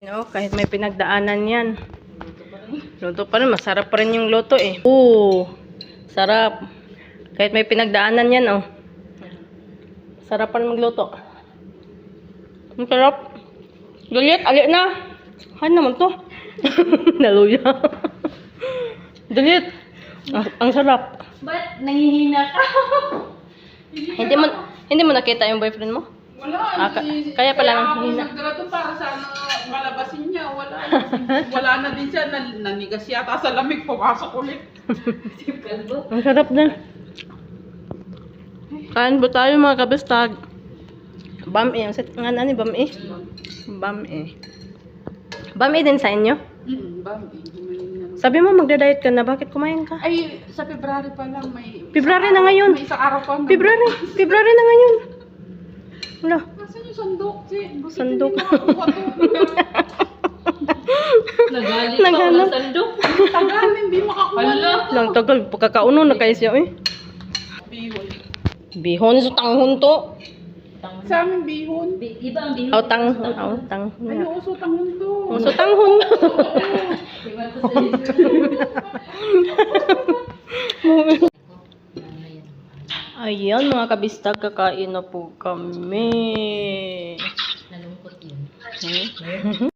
No, kahit may pinagdaanan yan. Luto pa rin. Masarap pa rin yung luto eh. Oo. Sarap. Kahit may pinagdaanan yan oh. Sarap pa rin magluto. Ang sarap. Juliet, ali na. Ano naman to? Naluya. Juliet. Ang sarap. Ba't nangihina ka? Hindi mo nakita yung boyfriend mo? Wala. Kaya pala ako nanghihina. nagdala to para sana malabasin niya. Wala na din siya. Nanigas yata sa lamig. Pumasok ulit. Ang sarap na. Kain ba tayo mga kabistag? Bam eh. Ang set nga na ni Bam eh. Bam eh. Bam eh din sa inyo? Bambi. Sabi mo magda-diet ka na. Bakit kumain ka? Ay, sa February pa lang may... February na ngayon. May isang araw pa. February na ngayon. Wala. Nasaan yung sandok? Sandok. Nagalit pa wala sandok. Tagal, hindi makakuha na. Lang tagal. Pagkakauno na kayo siya eh. Bihon. Bihon sa tanghon to. Sa amin bihon. Iba ang bihon. Aw tanghon. Aw tanghon. Ay, uso tangon to. So tanghon. Iba to sa Ayan mga kabistag, kakain na po kami. nalungkot yun.